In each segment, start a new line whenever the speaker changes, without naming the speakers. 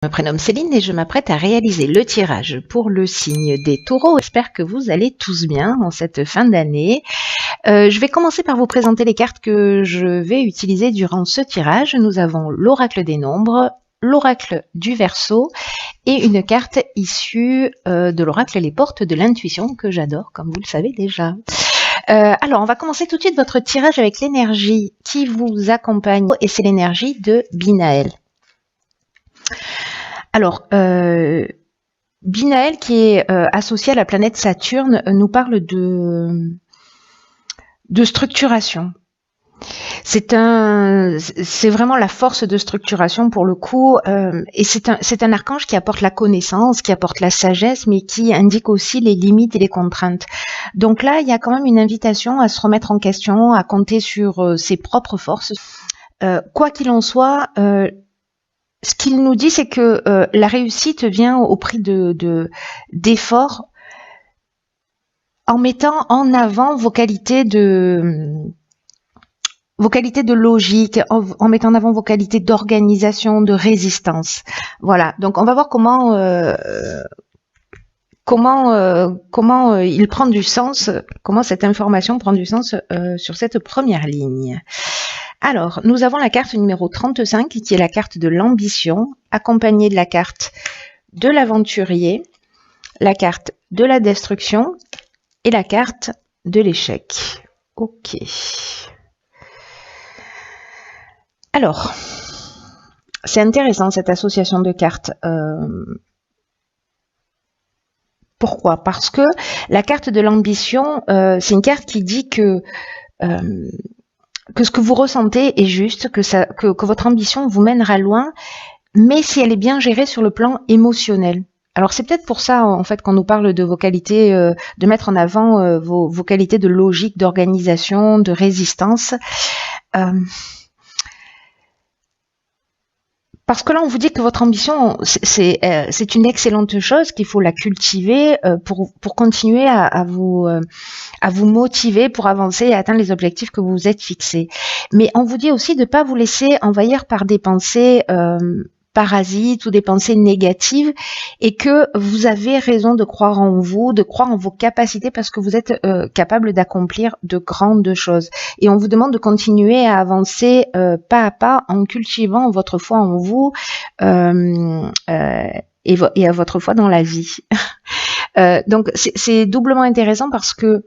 Je me prénomme Céline et je m'apprête à réaliser le tirage pour le signe des taureaux. J'espère que vous allez tous bien en cette fin d'année. Je vais commencer par vous présenter les cartes que je vais utiliser durant ce tirage. Nous avons l'oracle des nombres, l'oracle du Verseau et une carte issue de l'oracle Les Portes de l'intuition que j'adore, comme vous le savez déjà. Alors, on va commencer tout de suite votre tirage avec l'énergie qui vous accompagne et c'est l'énergie de Binaël. Alors, Binaël, qui est associé à la planète Saturne, nous parle de structuration. C'est vraiment la force de structuration pour le coup, et c'est un archange qui apporte la connaissance, qui apporte la sagesse, mais qui indique aussi les limites et les contraintes. Donc là, il y a quand même une invitation à se remettre en question, à compter sur ses propres forces. Quoi qu'il en soit, ce qu'il nous dit, c'est que la réussite vient au prix d'efforts en mettant en avant vos qualités de logique, en mettant en avant vos qualités d'organisation, de résistance. Voilà. Donc on va voir comment il prend du sens, comment cette information prend du sens sur cette première ligne. Alors, nous avons la carte numéro 35 qui est la carte de l'ambition, accompagnée de la carte de l'aventurier, la carte de la destruction et la carte de l'échec. Ok. Alors, c'est intéressant cette association de cartes. Pourquoi? Parce que la carte de l'ambition, c'est une carte qui dit que ce que vous ressentez est juste, que votre ambition vous mènera loin, mais si elle est bien gérée sur le plan émotionnel. Alors c'est peut-être pour ça en fait qu'on nous parle de vos qualités, de mettre en avant vos qualités de logique, d'organisation, de résistance. Parce que là, on vous dit que votre ambition, c'est une excellente chose, qu'il faut la cultiver pour continuer à vous motiver, pour avancer et atteindre les objectifs que vous vous êtes fixés. Mais on vous dit aussi de ne pas vous laisser envahir par des pensées parasites ou des pensées négatives et que vous avez raison de croire en vous, de croire en vos capacités parce que vous êtes capable d'accomplir de grandes choses. Et on vous demande de continuer à avancer pas à pas en cultivant votre foi en vous et à votre foi dans la vie. Donc c'est doublement intéressant parce que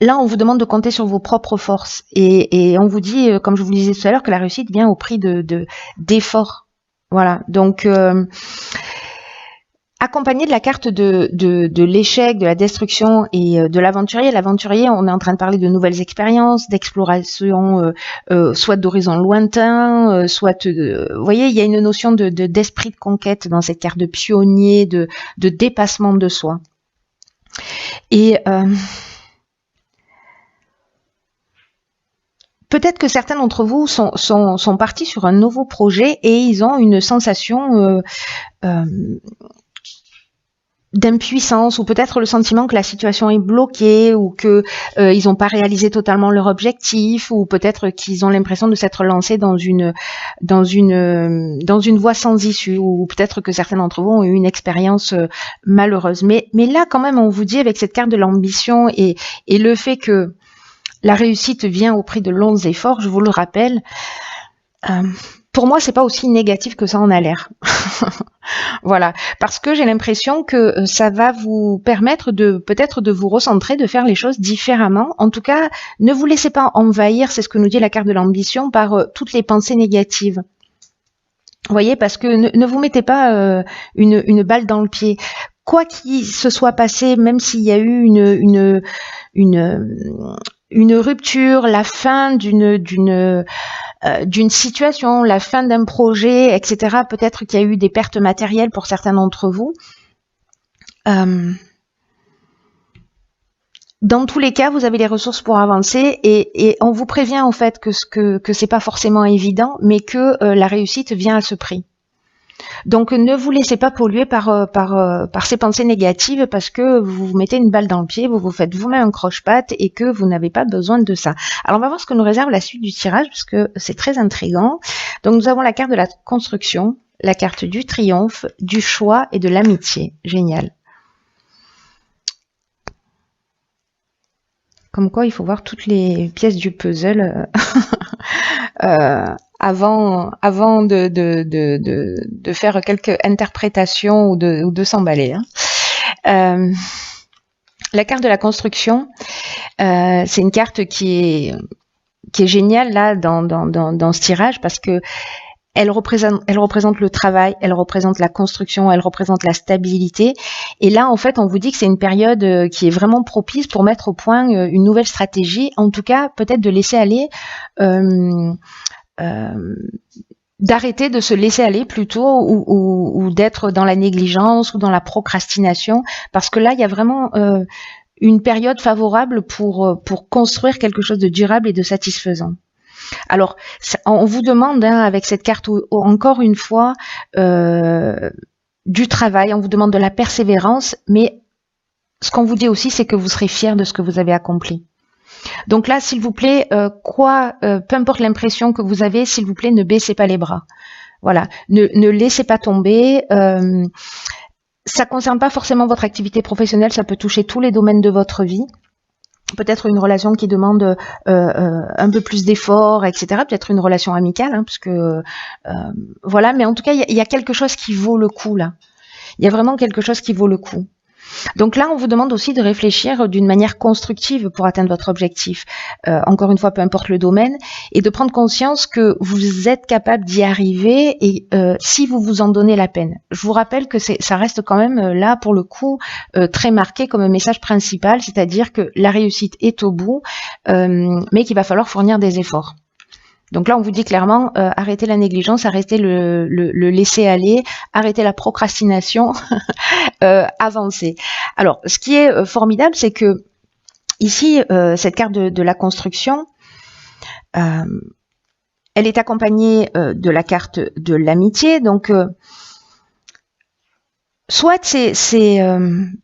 là, on vous demande de compter sur vos propres forces et on vous dit, comme je vous le disais tout à l'heure, que la réussite vient au prix d'efforts. Voilà, donc accompagné de la carte de l'échec, de la destruction et de l'aventurier. L'aventurier, on est en train de parler de nouvelles expériences, d'exploration, soit d'horizons lointains, soit, vous voyez, il y a une notion d'esprit de conquête dans cette carte de pionnier, de dépassement de soi. Et peut-être que certains d'entre vous sont partis sur un nouveau projet et ils ont une sensation d'impuissance ou peut-être le sentiment que la situation est bloquée ou que ils n'ont pas réalisé totalement leur objectif ou peut-être qu'ils ont l'impression de s'être lancés dans une voie sans issue ou peut-être que certains d'entre vous ont eu une expérience malheureuse. Mais là quand même on vous dit avec cette carte de l'ambition et le fait que la réussite vient au prix de longs efforts, je vous le rappelle. Pour moi, c'est pas aussi négatif que ça en a l'air. Voilà, parce que j'ai l'impression que ça va vous permettre peut-être de vous recentrer, de faire les choses différemment. En tout cas, ne vous laissez pas envahir, c'est ce que nous dit la carte de l'ambition, par toutes les pensées négatives. Vous voyez, parce que ne vous mettez pas une balle dans le pied. Quoi qu'il se soit passé, même s'il y a eu une rupture, la fin d'une situation, la fin d'un projet, etc. Peut-être qu'il y a eu des pertes matérielles pour certains d'entre vous. Dans tous les cas, vous avez les ressources pour avancer et on vous prévient en fait que c'est pas forcément évident, mais que la réussite vient à ce prix. Donc ne vous laissez pas polluer par ces pensées négatives parce que vous vous mettez une balle dans le pied, vous vous faites vous-même un croche-patte et que vous n'avez pas besoin de ça. Alors on va voir ce que nous réserve la suite du tirage parce que c'est très intriguant. Donc nous avons la carte de la construction, la carte du triomphe, du choix et de l'amitié. Génial. Comme quoi, il faut voir toutes les pièces du puzzle avant de faire quelques interprétations ou de s'emballer. La carte de la construction, c'est une carte qui est géniale là dans ce tirage parce que elle représente le travail, elle représente la construction, elle représente la stabilité. Et là, en fait, on vous dit que c'est une période qui est vraiment propice pour mettre au point une nouvelle stratégie. En tout cas, peut-être de laisser aller, d'arrêter de se laisser aller plutôt ou d'être dans la négligence ou dans la procrastination. Parce que là, il y a vraiment une période favorable pour construire quelque chose de durable et de satisfaisant. Alors, on vous demande, avec cette carte, encore une fois, du travail, on vous demande de la persévérance, mais ce qu'on vous dit aussi, c'est que vous serez fiers de ce que vous avez accompli. Donc là, s'il vous plaît, peu importe l'impression que vous avez, s'il vous plaît, ne baissez pas les bras. Voilà, ne laissez pas tomber. Ça concerne pas forcément votre activité professionnelle, ça peut toucher tous les domaines de votre vie. Peut-être une relation qui demande un peu plus d'efforts, etc. Peut-être une relation amicale, parce que voilà. Mais en tout cas, il y a quelque chose qui vaut le coup là. Il y a vraiment quelque chose qui vaut le coup. Donc là, on vous demande aussi de réfléchir d'une manière constructive pour atteindre votre objectif. Encore une fois, peu importe le domaine, et de prendre conscience que vous êtes capable d'y arriver et si vous vous en donnez la peine. Je vous rappelle que ça reste quand même là, pour le coup, très marqué comme un message principal, c'est-à-dire que la réussite est au bout, mais qu'il va falloir fournir des efforts. Donc là, on vous dit clairement, arrêtez la négligence, arrêtez le laisser aller, arrêtez la procrastination, avancez. Alors, ce qui est formidable, c'est que ici, cette carte de la construction, elle est accompagnée de la carte de l'amitié. Donc, soit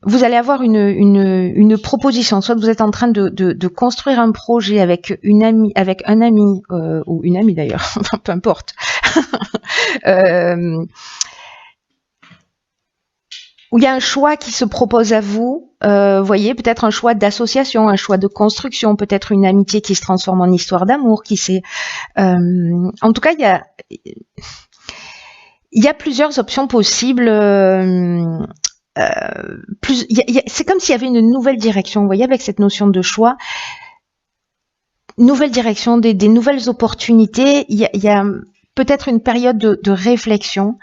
vous allez avoir une proposition, soit vous êtes en train de construire un projet avec un ami ou une amie d'ailleurs, peu importe, où il y a un choix qui se propose à vous. Voyez, peut-être un choix d'association, un choix de construction, peut-être une amitié qui se transforme en histoire d'amour, qui sait. En tout cas, il y a plusieurs options possibles. C'est comme s'il y avait une nouvelle direction. Vous voyez, avec cette notion de choix, nouvelle direction, des nouvelles opportunités. Il y a peut-être une période de réflexion.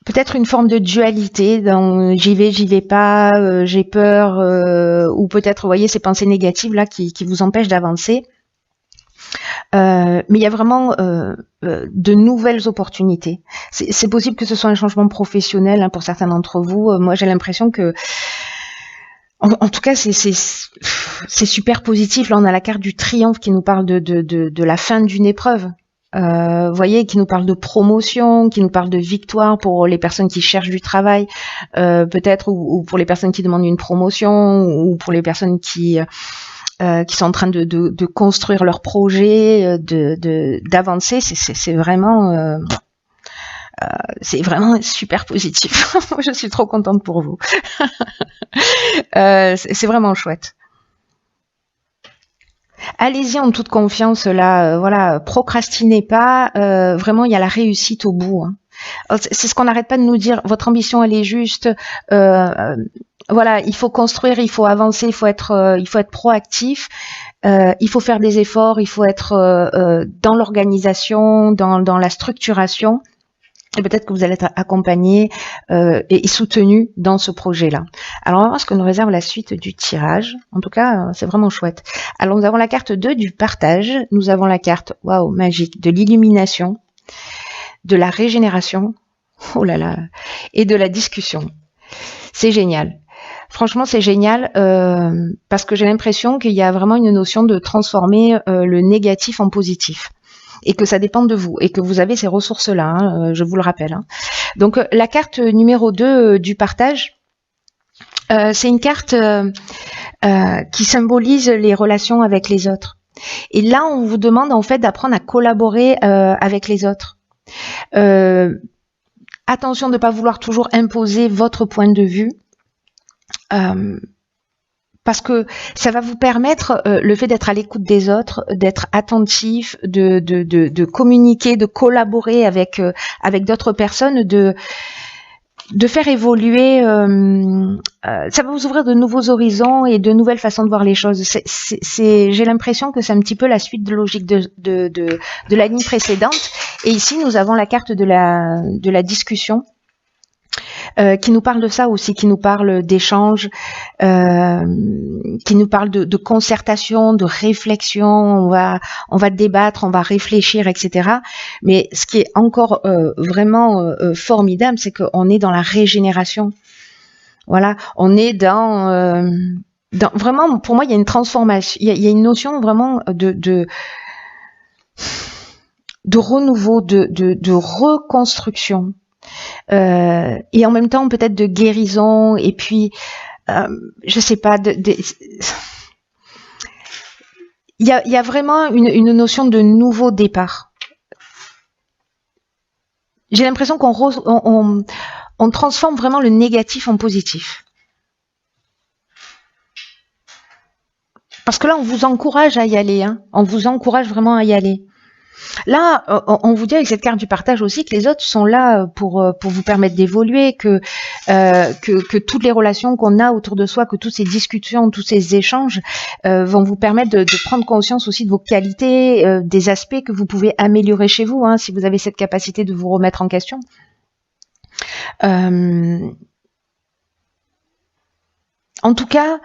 Peut-être une forme de dualité dans j'y vais pas, j'ai peur, ou peut-être, vous voyez, ces pensées négatives là qui vous empêchent d'avancer. Mais il y a vraiment de nouvelles opportunités. C'est possible que ce soit un changement professionnel pour certains d'entre vous. Moi, j'ai l'impression que, en tout cas, c'est super positif. Là, on a la carte du triomphe qui nous parle de la fin d'une épreuve. Vous voyez, qui nous parle de promotion, qui nous parle de victoire pour les personnes qui cherchent du travail, peut-être, ou pour les personnes qui demandent une promotion, ou pour les personnes qui sont en train de construire leur projet, d'avancer. C'est vraiment super positif. Je suis trop contente pour vous. C'est vraiment chouette. Allez-y en toute confiance là, voilà, procrastinez pas, vraiment il y a la réussite au bout. C'est ce qu'on n'arrête pas de nous dire, votre ambition elle est juste, voilà, il faut construire, il faut avancer, il faut être proactif, il faut faire des efforts, il faut être dans l'organisation, dans la structuration. Et peut-être que vous allez être accompagné et soutenu dans ce projet-là. Alors, on va voir ce que nous réserve la suite du tirage. En tout cas, c'est vraiment chouette. Alors, nous avons la carte 2 du partage. Nous avons la carte, waouh, magique, de l'illumination, de la régénération, oh là là, et de la discussion. C'est génial. Franchement, c'est génial parce que j'ai l'impression qu'il y a vraiment une notion de transformer le négatif en positif. Et que ça dépend de vous, et que vous avez ces ressources-là, je vous le rappelle. Donc, la carte numéro 2 du partage, c'est une carte qui symbolise les relations avec les autres. Et là, on vous demande en fait d'apprendre à collaborer avec les autres. Attention de ne pas vouloir toujours imposer votre point de vue. Parce que ça va vous permettre, le fait d'être à l'écoute des autres, d'être attentif, de communiquer, de collaborer avec d'autres personnes, de faire évoluer, ça va vous ouvrir de nouveaux horizons et de nouvelles façons de voir les choses. J'ai l'impression que c'est un petit peu la suite de logique de la ligne précédente. Et ici, nous avons la carte de la discussion. Qui nous parle de ça aussi, qui nous parle d'échange, qui nous parle de concertation, de réflexion, on va débattre, on va réfléchir, etc. Mais ce qui est encore vraiment formidable, c'est qu'on est dans la régénération. Voilà, on est dans vraiment, pour moi, il y a une transformation, il y a une notion vraiment de renouveau, de reconstruction. Et en même temps peut-être de guérison, et puis je sais pas, il y a vraiment une notion de nouveau départ. J'ai l'impression qu'on transforme vraiment le négatif en positif. Parce que là, on vous encourage à y aller, hein. On vous encourage vraiment à y aller. Là, on vous dit avec cette carte du partage aussi que les autres sont là pour vous permettre d'évoluer, que toutes les relations qu'on a autour de soi, que toutes ces discussions, tous ces échanges vont vous permettre de prendre conscience aussi de vos qualités, des aspects que vous pouvez améliorer chez vous, hein, si vous avez cette capacité de vous remettre en question. En tout cas,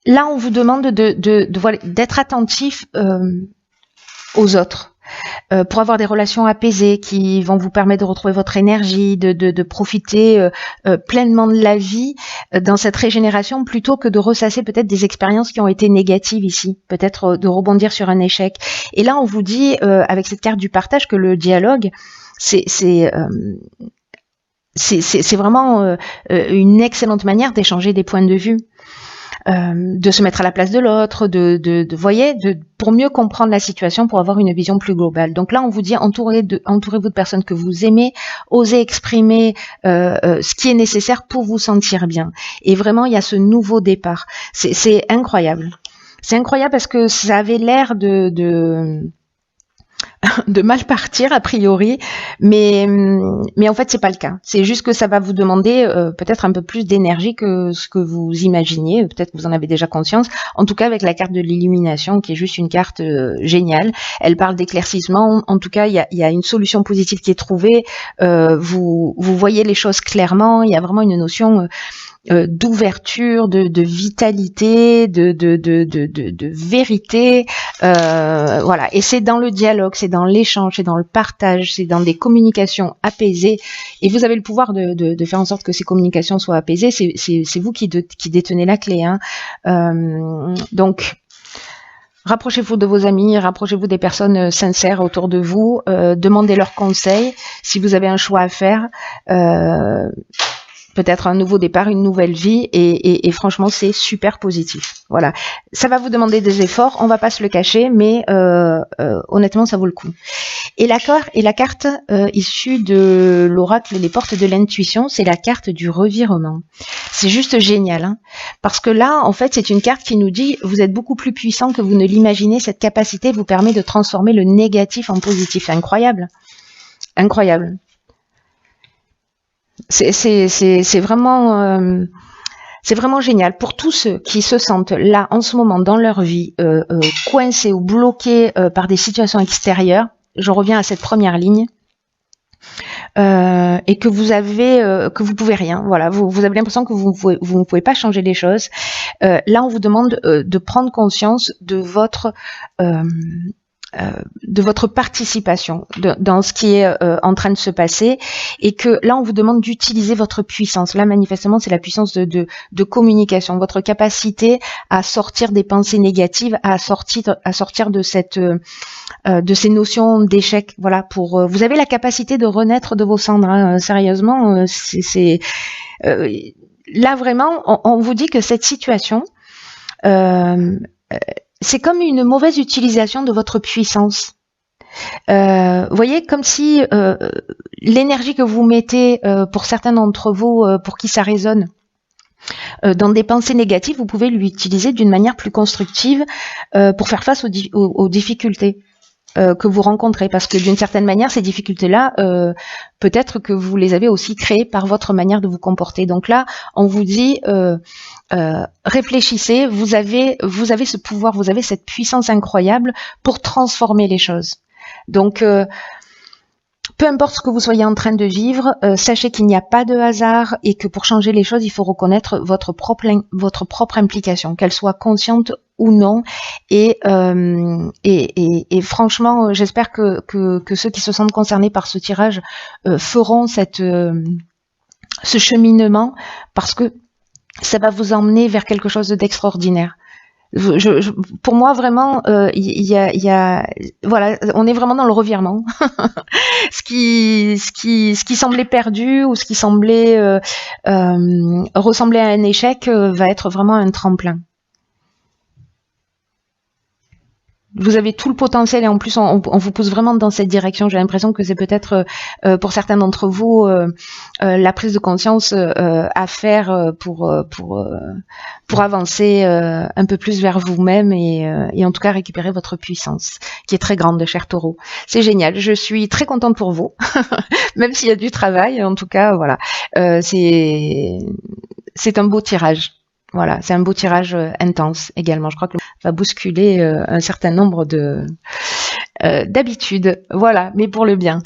là, on vous demande d'être attentif aux autres, pour avoir des relations apaisées qui vont vous permettre de retrouver votre énergie, de profiter pleinement de la vie dans cette régénération, plutôt que de ressasser peut-être des expériences qui ont été négatives ici, peut-être de rebondir sur un échec. Et là, on vous dit, avec cette carte du partage, que le dialogue, c'est vraiment une excellente manière d'échanger des points de vue. De se mettre à la place de l'autre, pour mieux comprendre la situation, pour avoir une vision plus globale. Donc là, on vous dit, entourez-vous de personnes que vous aimez, osez exprimer ce qui est nécessaire pour vous sentir bien. Et vraiment, il y a ce nouveau départ. C'est incroyable. C'est incroyable parce que ça avait l'air de mal partir a priori, mais en fait c'est pas le cas. C'est juste que ça va vous demander peut-être un peu plus d'énergie que ce que vous imaginiez. Peut-être que vous en avez déjà conscience. En tout cas, avec la carte de l'illumination, qui est juste une carte géniale, elle parle d'éclaircissement. En tout cas, il y a une solution positive qui est trouvée. Vous voyez les choses clairement. Il y a vraiment une notion d'ouverture, de vitalité, de vérité, voilà. Et c'est dans le dialogue, c'est dans l'échange, c'est dans le partage, c'est dans des communications apaisées. Et vous avez le pouvoir de faire en sorte que ces communications soient apaisées. C'est vous qui détenez la clé, hein. Donc, rapprochez-vous de vos amis, rapprochez-vous des personnes sincères autour de vous, demandez leurs conseils si vous avez un choix à faire. Peut-être un nouveau départ, une nouvelle vie, et franchement c'est super positif. Voilà, ça va vous demander des efforts, on va pas se le cacher, mais honnêtement ça vaut le coup. Et la carte issue de l'oracle Les Portes de l'intuition, c'est la carte du revirement. C'est juste génial, hein, parce que là en fait c'est une carte qui nous dit vous êtes beaucoup plus puissant que vous ne l'imaginez. Cette capacité vous permet de transformer le négatif en positif. Incroyable, incroyable. C'est vraiment génial pour tous ceux qui se sentent là en ce moment dans leur vie coincés ou bloqués par des situations extérieures. Je reviens à cette première ligne, et que vous pouvez rien. Voilà, vous avez l'impression que vous ne pouvez pas changer les choses. Là, on vous demande de prendre conscience de votre participation dans ce qui est en train de se passer, et que là on vous demande d'utiliser votre puissance. Là manifestement c'est la puissance de communication, votre capacité à sortir des pensées négatives, à sortir de ces notions d'échec. Voilà, vous avez la capacité de renaître de vos cendres, hein. Sérieusement, là vraiment on vous dit que cette situation c'est comme une mauvaise utilisation de votre puissance. Vous voyez, comme si l'énergie que vous mettez, pour certains d'entre vous, pour qui ça résonne, dans des pensées négatives, vous pouvez l'utiliser d'une manière plus constructive pour faire face aux difficultés que vous rencontrez. Parce que d'une certaine manière, ces difficultés-là, peut-être que vous les avez aussi créées par votre manière de vous comporter. Donc là, on vous dit, réfléchissez, vous avez ce pouvoir, vous avez cette puissance incroyable pour transformer les choses. Donc, peu importe ce que vous soyez en train de vivre, sachez qu'il n'y a pas de hasard et que pour changer les choses, il faut reconnaître votre propre implication, qu'elle soit consciente ou non. Et franchement, j'espère que ceux qui se sentent concernés par ce tirage feront ce cheminement, parce que ça va vous emmener vers quelque chose d'extraordinaire. Pour moi, vraiment, voilà, on est vraiment dans le revirement. ce qui semblait perdu ou ce qui semblait ressembler à un échec va être vraiment un tremplin. Vous avez tout le potentiel et en plus on vous pousse vraiment dans cette direction. J'ai l'impression que c'est peut-être pour certains d'entre vous la prise de conscience à faire pour avancer un peu plus vers vous-même et en tout cas récupérer votre puissance qui est très grande, cher Taureau. C'est génial, je suis très contente pour vous, même s'il y a du travail. En tout cas, voilà, c'est un beau tirage. Voilà, c'est un beau tirage intense également. Je crois que va bousculer un certain nombre d'habitudes. Voilà, mais pour le bien.